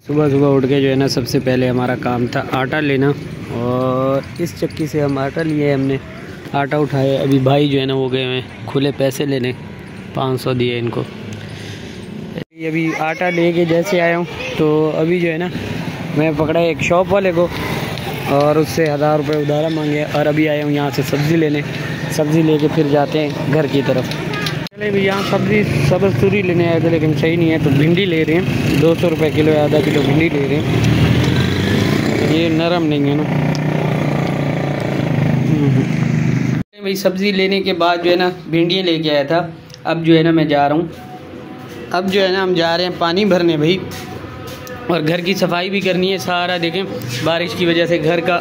सुबह सुबह उठ के जो है ना सबसे पहले हमारा काम था आटा लेना, और इस चक्की से हम आटा लिए, हमने आटा उठाए। अभी भाई जो है ना वो गए हुए खुले पैसे लेने, 500 दिए इनको। अभी आटा लेके जैसे आया हूँ तो अभी जो है ना मैं पकड़ा एक शॉप वाले को और उससे 1000 रुपये उधारा मांगे, और अभी आया हूँ यहाँ से सब्ज़ी लेने। सब्ज़ी लेके फिर जाते हैं घर की तरफ। चले भी यहाँ सब्ज़ी सब्ज़ी लेने आए थे लेकिन सही नहीं है, तो भिंडी ले रहे हैं। 200 रुपये किलो है, आधा किलो भिंडी ले रहे हैं। ये नरम नहीं है ना भाई। सब्ज़ी लेने के बाद जो है ना भिंडियाँ लेके आया था। अब जो है ना मैं जा रहा हूँ, अब जो है ना हम जा रहे हैं पानी भरने भाई, और घर की सफाई भी करनी है सारा। देखें बारिश की वजह से घर का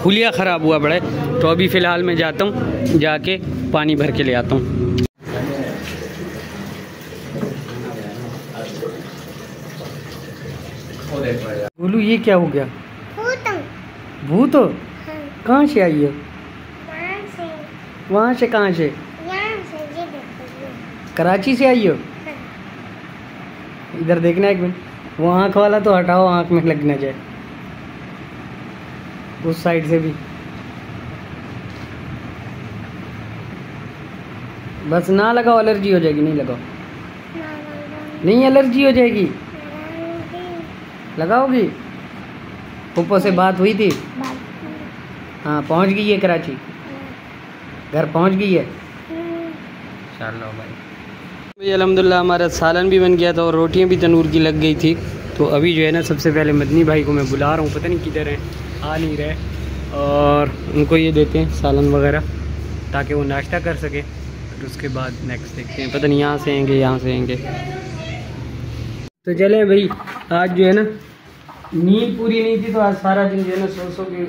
हुलिया ख़राब हुआ पड़ा है, तो अभी फ़िलहाल मैं जाता हूँ, जाके पानी भर के ले आता हूँ। बोलू ये क्या हो गया? भूत हो? कहाँ से आई हो? वहाँ से कहाँ से? कराची से आई हो? इधर देखना एक मिनट, वो आँख वाला तो हटाओ, आँख में लग ना जाए। उस साइड से भी बस ना लगाओ, एलर्जी हो जाएगी। नहीं लगाओ, नहीं एलर्जी हो जाएगी। लगाओगी? पप्पो से बात हुई थी? हाँ पहुँच गई है कराची, घर पहुँच गई है। चलो भाई अल्हम्दुलिल्लाह हमारा सालन भी बन गया था और रोटियां भी तनूर की लग गई थी। तो अभी जो है ना सबसे पहले मदनी भाई को मैं बुला रहा हूँ, पता नहीं किधर है, आ नहीं रहे, और उनको ये देते हैं सालन वगैरह ताकि वो नाश्ता कर सके। फिर उसके बाद नेक्स्ट देखते हैं, पता नहीं यहाँ से आएंगे यहाँ से आएंगे। तो चले भाई, आज जो है ना नींद पूरी नहीं थी, तो आज सारा दिन जो है ना सो के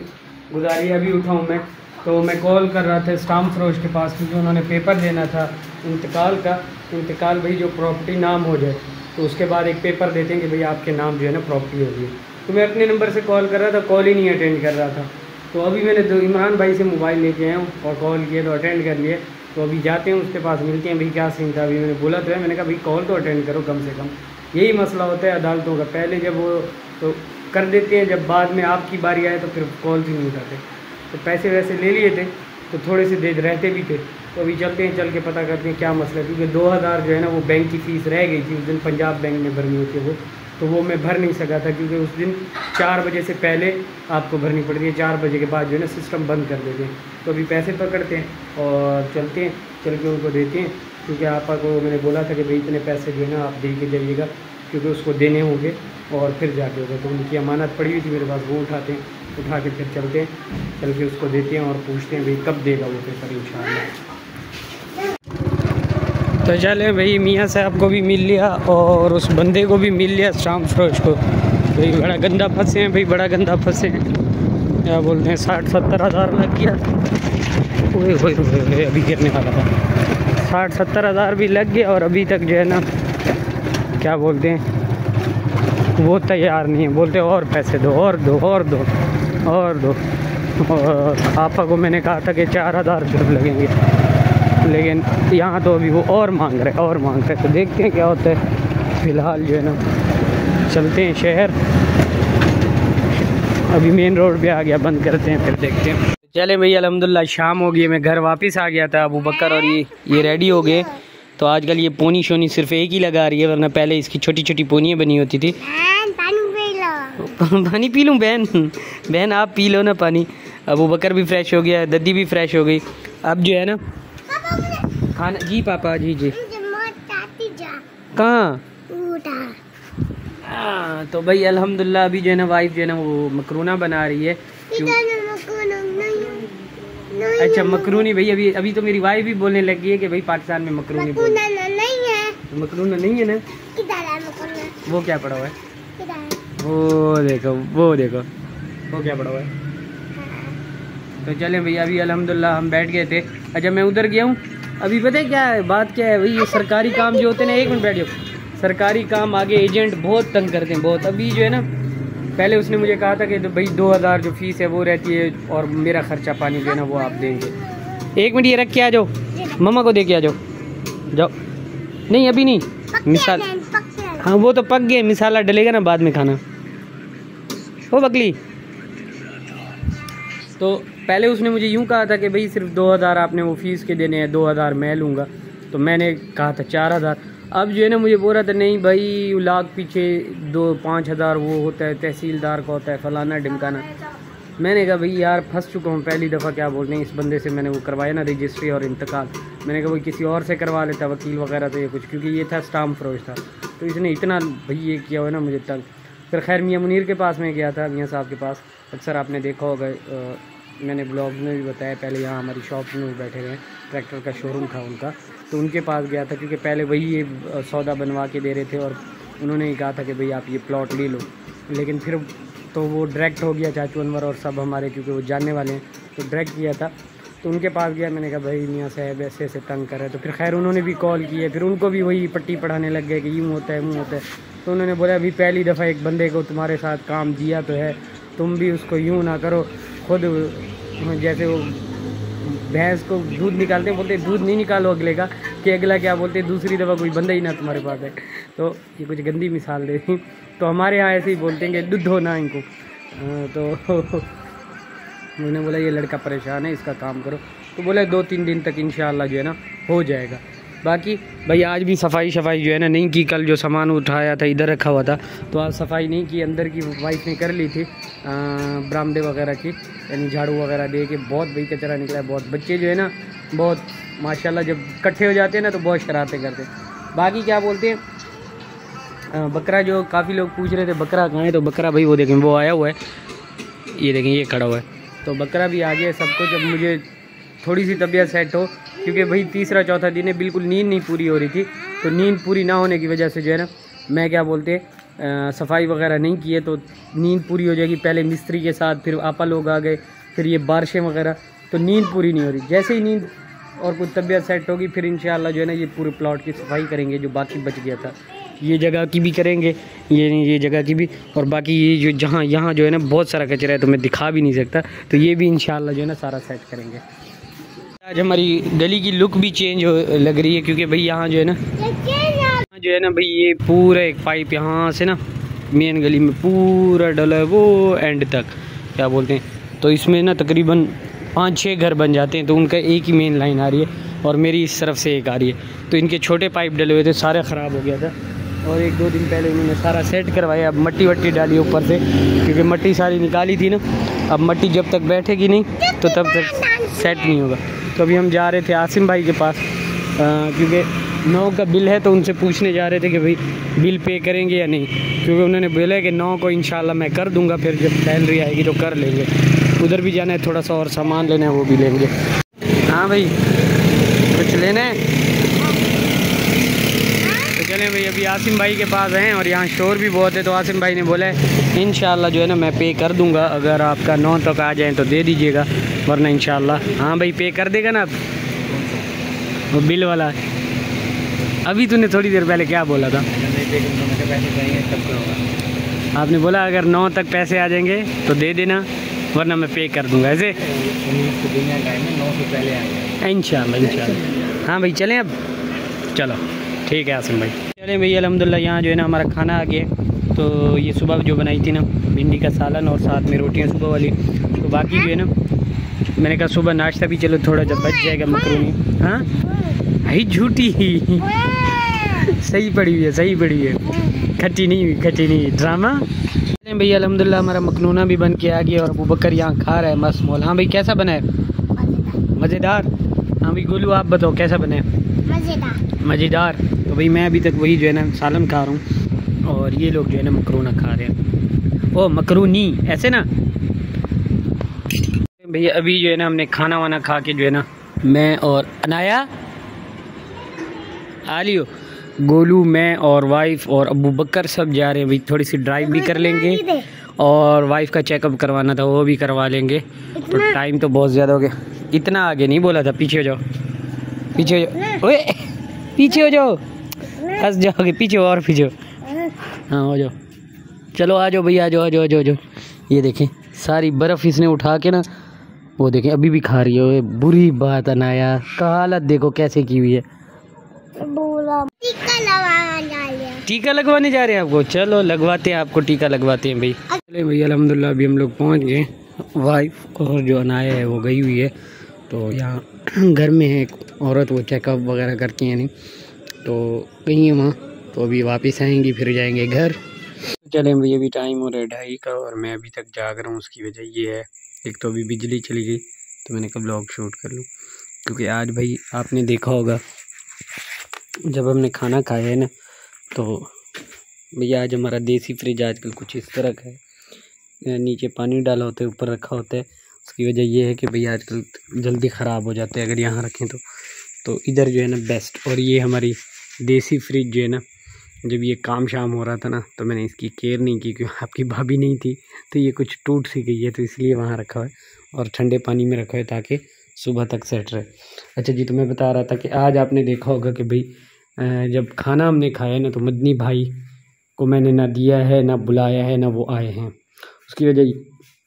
गुजारी। अभी उठाऊँ मैं, तो मैं कॉल कर रहा था स्टाम्प फरोश के पास, क्योंकि उन्होंने पेपर देना था इंतकाल का। इंतकाल भाई जो प्रॉपर्टी नाम हो जाए तो उसके बाद एक पेपर देते हैं कि भाई आपके नाम जो है ना प्रॉपर्टी होगी। तो मैं अपने नंबर से कॉल कर रहा था, कॉल ही नहीं अटेंड कर रहा था। तो अभी मैंने इमरान भाई से मोबाइल लेके आया हूँ और कॉल किया तो अटेंड कर लिए। तो अभी जाते हैं उसके पास, मिलते हैं भाई क्या सीन था। अभी मैंने बोला तो है, मैंने कहा भाई कॉल तो अटेंड करो कम से कम। यही मसला होता है अदालतों का, पहले जब वो तो कर देते हैं, जब बाद में आपकी बारी आए तो फिर कॉल ही नहीं उठाते। तो पैसे वैसे ले लिए थे तो थोड़े से दे रहते भी थे। तो अभी चलते हैं, चल के पता करते हैं क्या मसला है, क्योंकि 2000 जो है ना वो बैंक की फ़ीस रह गई थी उस दिन, पंजाब बैंक में भरनी होती है वो, तो वो मैं भर नहीं सका था, क्योंकि उस दिन 4 बजे से पहले आपको भरनी पड़ती है। 4 बजे के बाद जो है ना सिस्टम बंद कर देते हैं। तो अभी पैसे पकड़ते हैं और चलते हैं, चल के उनको देते हैं, क्योंकि आपा को मैंने बोला था कि भाई इतने पैसे जो है ना आप दे के जाइएगा, क्योंकि उसको देने होंगे और फिर जाके होगा। तो उनकी अमानत पड़ी हुई थी मेरे पास, वो उठाते हैं, उठा के फिर चलते हैं, चल के उसको देते हैं और पूछते हैं भाई कब देगा वो पेपर इंशाल्लाह। तो चले भाई, मियाँ साहब को भी मिल लिया और उस बंदे को भी मिल लिया, स्टाम्प फरोश को। भाई बड़ा गंदा फंसे हैं भाई, बड़ा गंदा फंसे हैं। क्या बोलते हैं 60-70 हज़ार लग गया। ओए अभी गिरने वाला था। 60-70 हज़ार भी लग गया, और अभी तक जो है ना क्या बोलते हैं वो तैयार नहीं है। बोलते और पैसे दो और दो और दो और दो। और आपा को मैंने कहा था कि 4000 रुपये लगेंगे, लेकिन यहाँ तो अभी वो और मांग रहे। तो देखते हैं क्या होता है। फ़िलहाल जो है ना चलते हैं शहर, अभी मेन रोड पे आ गया, बंद करते हैं फिर देखते हैं। चले भाई अल्हम्दुलिल्लाह शाम हो गई, मैं घर वापस आ गया था। अबू बकर और ये रेडी हो गए। तो आजकल ये पोनी शोनी सिर्फ एक ही लगा रही है, वरना पहले इसकी छोटी छोटी पोनियाँ बनी होती थी। पानी पी लूँ बहन आप पी लो ना पानी। अबू बकर भी फ्रेश हो गया, दद्दी भी फ्रेश हो गई। अब जो है ना खाना, जी पापा जी कहाँ? हाँ तो भाई अल्हम्दुलिल्लाह अभी जो है ना वाइफ जो है ना वो मकरूना बना रही है। अच्छा मकरूनी भाई, अभी तो मेरी वाइफ भी बोलने लगी है कि भाई पाकिस्तान में मकरूनी नहीं है। मकरूना नहीं है ना, वो क्या पड़ा हुआ है? वो देखो वो क्या पड़ा हुआ है। तो चले भैया, अभी अल्हम्दुलिल्लाह हम बैठ गए थे। अच्छा मैं उधर गया हूँ, अभी पता है क्या है बात, क्या है भाई, ये सरकारी काम जो होते हैं ना, एक मिनट बैठ जाओ, सरकारी काम आगे एजेंट बहुत तंग करते हैं बहुत। अभी जो है ना पहले उसने मुझे कहा था कि तो भाई 2000 जो फीस है वो रहती है, और मेरा खर्चा पानी जो है ना वो आप देंगे। 1 मिनट ये रख के आ जाओ, मम्मा को दे के आ जाओ। नहीं अभी नहीं, मिसाल हाँ वो तो पक गए, मसाला डलेगा ना बाद में खाना। ओ बकली, तो पहले उसने मुझे यूँ कहा था कि भाई सिर्फ 2000 आपने वो फीस के देने हैं, 2000 मैं लूँगा। तो मैंने कहा था 4000। अब जो है ना मुझे बोल रहा था नहीं भाई लाख पीछे 5,000 वो होता है, तहसीलदार का होता है, फलाना ढिमकाना। मैंने कहा भाई यार फंस चुका हूँ पहली दफ़ा, क्या बोलते हैं इस बंदे से मैंने वो करवाया ना रजिस्ट्री और इंतकाल। मैंने कहा भाई किसी और से करवा लेता, वकील वगैरह तो ये कुछ, क्योंकि ये था स्टाम्प फरोश था। तो इसने इतना भाई ये किया हुआ ना मुझे तंग। फिर खैर मियाँ मुनीर के पास में गया था, मियाँ साहब के पास, अक्सर आपने देखा होगा, मैंने ब्लॉग में भी बताया। पहले यहाँ हमारी शॉप में बैठे हुए हैं, ट्रैक्टर का शोरूम था उनका, तो उनके पास गया था क्योंकि पहले वही ये सौदा बनवा के दे रहे थे और उन्होंने ही कहा था कि भाई आप ये प्लॉट ले लो। लेकिन फिर तो वो डायरेक्ट हो गया, चाचू अनवर और सब हमारे, क्योंकि वो जानने वाले हैं, तो डायरेक्ट किया था। तो उनके पास गया, मैंने कहा भाई मियाँ साहब ऐसे ऐसे तंग कर रहे हैं। तो फिर खैर उन्होंने भी कॉल किए, फिर उनको भी वही पट्टी पढ़ाने लग गए कि यूँ होता है यूँ होता है। तो उन्होंने बोला अभी पहली दफ़ा एक बंदे को तुम्हारे साथ काम दिया तो है, तुम भी उसको यूँ ना करो। खुद जैसे वो भैंस को दूध निकालते हैं, बोलते दूध नहीं निकालो अगले का, कि अगला क्या बोलते दूसरी दफ़ा कोई बंदा ही ना तुम्हारे पास है। तो ये कुछ गंदी मिसाल दे दी। तो हमारे यहाँ ऐसे ही बोलते हैं कि दूध हो ना इनको। तो मैंने बोला ये लड़का परेशान है, इसका काम करो। तो बोला 2-3 दिन तक इंशाल्लाह जो है ना हो जाएगा। बाकी भाई आज भी सफाई जो है ना नहीं की। कल जो सामान उठाया था इधर रखा हुआ था, तो आज सफाई नहीं की। अंदर की वाइफ ने कर ली थी बरामदे वगैरह की, यानी झाड़ू वगैरह दे के। बहुत भाई कचरा निकला है बहुत। बच्चे जो है ना बहुत माशाल्लाह जब इकट्ठे हो जाते हैं ना तो बहुत शरारतें करते हैं। बाकी क्या बोलते हैं बकरा, जो काफ़ी लोग पूछ रहे थे बकरा कहाँ है, तो बकरा भाई वो देखें वो आया हुआ है, ये देखें ये खड़ा हुआ है। तो बकरा भी आ गया सबको। जब मुझे थोड़ी सी तबीयत सेट हो, क्योंकि भाई तीसरा चौथा दिन है, बिल्कुल नींद नहीं पूरी हो रही थी। तो नींद पूरी ना होने की वजह से जो है ना मैं क्या बोलते सफाई वगैरह नहीं की है, तो नींद पूरी हो जाएगी। पहले मिस्त्री के साथ, फिर आपा लोग आ गए, फिर ये बारिशें वगैरह, तो नींद पूरी नहीं हो रही। जैसे ही नींद और कुछ तबीयत सेट होगी फिर इंशाल्लाह जो है ना ये पूरे प्लॉट की सफाई करेंगे, जो बाकी बच गया था। ये जगह की भी करेंगे, ये जगह की भी, और बाकी ये जो जहाँ यहाँ जो है ना बहुत सारा कचरा है तो मैं दिखा भी नहीं सकता, तो ये भी इंशाल्लाह जो है ना सारा सेट करेंगे। आज हमारी गली की लुक भी चेंज हो लग रही है, क्योंकि भाई यहाँ जो है ना भाई ये पूरा एक पाइप यहाँ से ना मेन गली में पूरा डला है वो एंड तक, क्या बोलते हैं। तो इसमें ना तकरीबन 5-6 घर बन जाते हैं, तो उनका एक ही मेन लाइन आ रही है और मेरी इस तरफ से एक आ रही है। तो इनके छोटे पाइप डले हुए थे, सारे ख़राब हो गया था, और 1-2 दिन पहले उन्होंने सारा सेट करवाया। अब मट्टी वट्टी डाली ऊपर से, क्योंकि मट्टी सारी निकाली थी ना। अब मट्टी जब तक बैठेगी नहीं तो तब तक सेट नहीं होगा। तो अभी हम जा रहे थे आसिम भाई के पास, क्योंकि 9 का बिल है, तो उनसे पूछने जा रहे थे कि भाई बिल पे करेंगे या नहीं, क्योंकि उन्होंने बोला है कि 9 को इंशाल्लाह मैं कर दूंगा, फिर जब सैलरी आएगी तो कर लेंगे। उधर भी जाना है, थोड़ा सा और सामान लेना है, वो भी लेंगे। हाँ भाई कुछ लेना है तो चलें भाई। अभी आसिम भाई के पास हैं और यहाँ शोर भी बहुत है, तो आसिम भाई ने बोला है इंशाल्लाह जो है ना मैं पे कर दूंगा, अगर आपका 9 तक आ जाए तो दे दीजिएगा, वरना इंशाल्लाह। हाँ भाई पे कर देगा ना वो बिल वाला। अभी तूने थोड़ी देर पहले क्या बोला था? आपने बोला अगर 9 तक पैसे आ जाएंगे तो दे देना, वरना मैं पे कर दूंगा। ऐसे इंशाल्लाह। हाँ भाई चलें अब, चलो ठीक है आसिम भाई। चलें भाई अल्हम्दुलिल्लाह यहाँ जो है ना हमारा खाना आ गया। तो ये सुबह जो बनाई थी ना भिंडी का सालन और साथ में रोटियाँ सुबह वाली, तो बाकी जो है ना मैंने कहा सुबह नाश्ता भी चलो थोड़ा जब बच जाएगा मकरूनी। हाँ भाई झूठी सही पड़ी हुई है, सही पड़ी हुई है, खट्टी नहीं हुई, खट्टी नहीं, ड्रामा। भैया अल्हम्दुलिल्लाह हमारा मखनूना भी बन के आ गया और अबू बकर यहाँ खा रहा है मस्त मोल। हाँ भाई कैसा बना है? मज़ेदार। हाँ भाई गोलू आप बताओ कैसा बना है? मज़ेदार। तो भाई मैं अभी तक वही जो है ना सालन खा रहा हूँ और ये लोग जो है ना मकरूना खा रहे हैं। ओ मकरूनी ऐसे ना भैया। अभी जो है ना हमने खाना वाना खा के जो है ना मैं और अनाया आलियो गोलू मैं और वाइफ और अबू बकर सब जा रहे हैं भाई। थोड़ी सी ड्राइव भी कर लेंगे और वाइफ का चेकअप करवाना था वो भी करवा लेंगे। तो टाइम तो बहुत ज़्यादा हो गया। इतना आगे नहीं बोला था, पीछे हो जाओ, पीछे हो जाओ, ओए पीछे हो जाओ, फंस जाओगे, पीछे हो और पीछे हो। हाँ हो जाओ, चलो आ जाओ भैया, आ जाओ आ जाओ आ जाओ। ये देखें सारी बर्फ़ इसने उठा के ना वो देखें अभी भी खा रही है। बुरी बात अनाया का हालत देखो कैसे की हुई है। टीका लगवाने जा रहे हैं आपको? चलो लगवाते हैं आपको, टीका लगवाते हैं भाई। चले भाई अल्हम्दुलिल्लाह अभी हम लोग पहुँच गए। वाइफ और जो अनाया है वो गई हुई है, तो यहाँ घर में है एक औरत, वो चेकअप वगैरह करती हैं नहीं, तो गई है वहाँ, तो अभी वापस आएंगी फिर जाएंगे घर। चलें भाई अभी टाइम हो रहा है 2:30 का और मैं अभी तक जाग रहा हूँ। उसकी वजह ये है, एक तो अभी बिजली चली गई, तो मैंने कहा ब्लॉग शूट कर लूँ, क्योंकि आज भाई आपने देखा होगा जब हमने खाना खाया है ना, तो भैया आज हमारा देसी फ्रिज आजकल कुछ इस तरह का है, नीचे पानी डाला होता है, ऊपर रखा होता है। उसकी वजह ये है कि भैया आजकल जल्दी ख़राब हो जाते हैं अगर यहाँ रखें तो इधर जो है ना बेस्ट। और ये हमारी देसी फ्रिज जो है ना, जब ये काम शाम हो रहा था ना, तो मैंने इसकी केयर नहीं की, क्योंकि आपकी भाभी नहीं थी, तो ये कुछ टूट सी गई है, तो इसलिए वहाँ रखा है और ठंडे पानी में रखा है ताकि सुबह तक सेट रहे। अच्छा जी, तो मैं बता रहा था कि आज आपने देखा होगा कि भाई जब खाना हमने खाया ना, तो मदनी भाई को मैंने ना दिया है, ना बुलाया है, ना वो आए हैं। उसकी वजह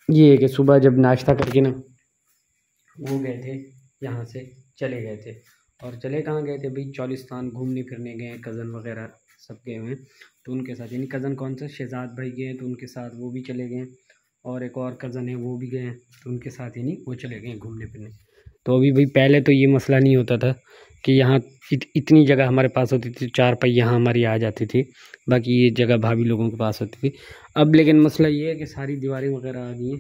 ये है कि सुबह जब नाश्ता करके ना वो गए थे, यहाँ से चले गए थे। और चले कहाँ गए थे भाई? चौलिस्तान घूमने फिरने गए, कज़न वगैरह सब गए हुए हैं, तो उनके साथ, यानी कज़न कौन सा, शहजाद भाई गए हैं तो उनके साथ वो भी चले गए, और एक और कज़न है वो भी गए हैं, तो उनके साथ यानी वो चले गए घूमने फिरने। तो अभी भाई पहले तो ये मसला नहीं होता था कि यहाँ इतनी जगह हमारे पास होती थी, 4 पहिया यहाँ हमारी आ जाती थी, बाकी ये जगह भाभी लोगों के पास होती थी। अब लेकिन मसला ये है कि सारी दीवारें वगैरह आ गई हैं,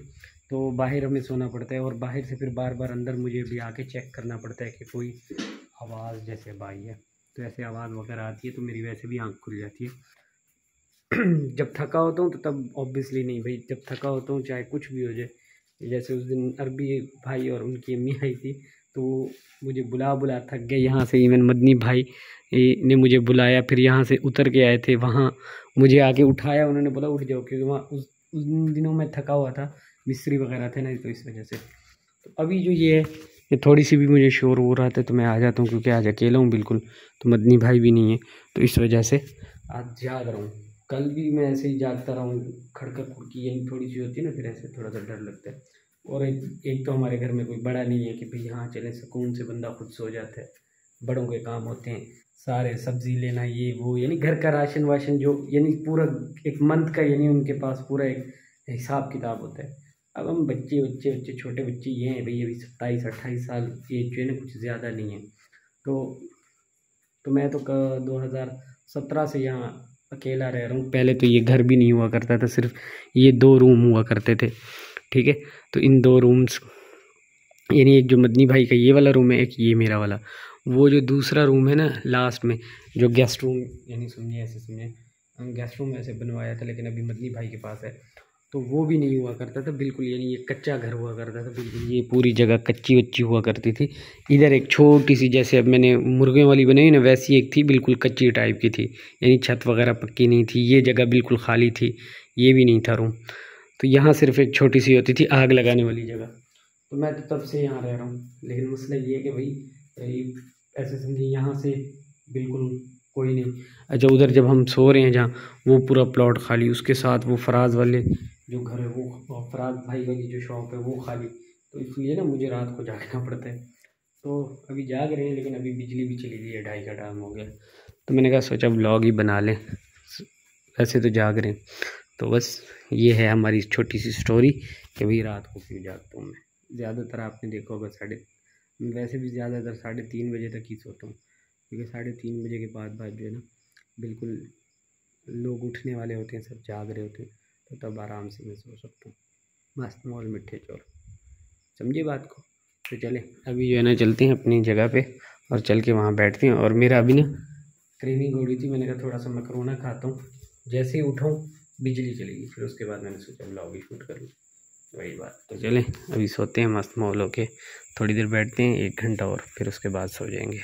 तो बाहर हमें सोना पड़ता है, और बाहर से फिर बार बार अंदर मुझे भी आके चेक करना पड़ता है कि कोई आवाज़ जैसे भाई है, तो ऐसे आवाज़ वगैरह आती है, तो मेरी वैसे भी आँख खुल जाती है। जब थका होता हूँ तो तब ऑब्वियसली नहीं भाई, जब थका होता हूँ चाहे कुछ भी हो जाए, जैसे उस दिन अरबी भाई और उनकी अम्मी आई थी, तो मुझे बुला थक गए यहाँ से। इवन मदनी भाई ने मुझे बुलाया, फिर यहाँ से उतर के आए थे, वहाँ मुझे आके उठाया, उन्होंने बोला उठ जाओ, क्योंकि वहाँ उस दिनों मैं थका हुआ था, मिस्त्री वगैरह थे ना, तो इस वजह से। तो अभी जो ये है कि थोड़ी सी भी मुझे शोर हो रहा था तो मैं आ जाता हूँ, क्योंकि आज अकेला हूँ बिल्कुल, तो मदनी भाई भी नहीं है, तो इस वजह से आज जाग रहा हूँ। कल भी मैं ऐसे ही जागता रहा हूँ, खड़का खुड़की यही थोड़ी सी होती है ना, फिर ऐसे थोड़ा सा डर लगता है। और एक तो हमारे घर में कोई बड़ा नहीं है कि भाई यहाँ चले, सुकून से बंदा खुद सो जाता है। बड़ों के काम होते हैं सारे, सब्ज़ी लेना ये वो, यानी घर का राशन वाशन जो, यानी पूरा एक मंथ का, यानी उनके पास पूरा एक हिसाब किताब होता है। अब हम बच्चे छोटे बच्चे ये हैं भाई, अभी 27-28 साल एज जो है ना, कुछ ज़्यादा नहीं है। तो मैं तो 2017 से यहाँ अकेला रह रहा हूँ। पहले तो ये घर भी नहीं हुआ करता था, सिर्फ ये 2 रूम हुआ करते थे, ठीक है। तो इन 2 रूम्स, यानी एक जो मदनी भाई का ये वाला रूम है, एक ये मेरा वाला, वो जो दूसरा रूम है ना लास्ट में, जो गेस्ट रूम, यानी समझिए ऐसे समझिए, हम गेस्ट रूम ऐसे बनवाया था, लेकिन अभी मदनी भाई के पास है, तो वो भी नहीं हुआ करता था बिल्कुल, यानी ये कच्चा घर हुआ करता था बिल्कुल, ये पूरी जगह कच्ची वच्ची हुआ करती थी। इधर एक छोटी सी, जैसे अब मैंने मुर्गे वाली बनाई ना, वैसी एक थी, बिल्कुल कच्ची टाइप की थी, यानी छत वगैरह पक्की नहीं थी। ये जगह बिल्कुल खाली थी, ये भी नहीं था रूम, तो यहाँ सिर्फ एक छोटी सी होती थी आग लगाने वाली जगह। तो मैं तो तब से यहाँ रह रहा हूँ, लेकिन मसला ये है कि भाई ऐसे समझिए यहाँ से बिल्कुल कोई नहीं। अच्छा, उधर जब हम सो रहे हैं जहाँ, वो पूरा प्लॉट खाली, उसके साथ वो फराज वाले जो घर है, वो फराज भाई वाली जो शॉप है वो खाली, तो इसलिए ना मुझे रात को जागना पड़ता है। तो अभी जाग रहे हैं, लेकिन अभी बिजली भी चली गई है, 2:30 का टाइम हो गया, तो मैंने कहा सोचा ब्लॉग ही बना लें, वैसे तो जाग रहे हैं। तो बस ये है हमारी छोटी सी स्टोरी कि भाई रात को क्यों जागता हूँ मैं। ज़्यादातर आपने देखा होगा वैसे भी ज़्यादातर 3:30 बजे तक ही सोता हूँ, क्योंकि 3:30 बजे के बाद जो है ना, बिल्कुल लोग उठने वाले होते हैं, सब जाग रहे होते हैं, तो तब आराम से मैं सो सकता हूँ। मस्त मौल मिठे चोर, समझिए बात को। तो चले अभी जो है ना चलते हैं अपनी जगह पे, और चल के वहाँ बैठते हैं। और मेरा अभी ना क्रेविंग हो रही थी, मैंने कहा थोड़ा सा मकरोना खाता हूँ। जैसे ही उठाऊँ बिजली चलेगी, फिर उसके बाद मैंने सोचा ब्लॉग ही शूट कर लूँ, वही बात। तो चलें अभी सोते हैं मस्त मौल होके, थोड़ी देर बैठते हैं 1 घंटा और, फिर उसके बाद सो जाएंगे।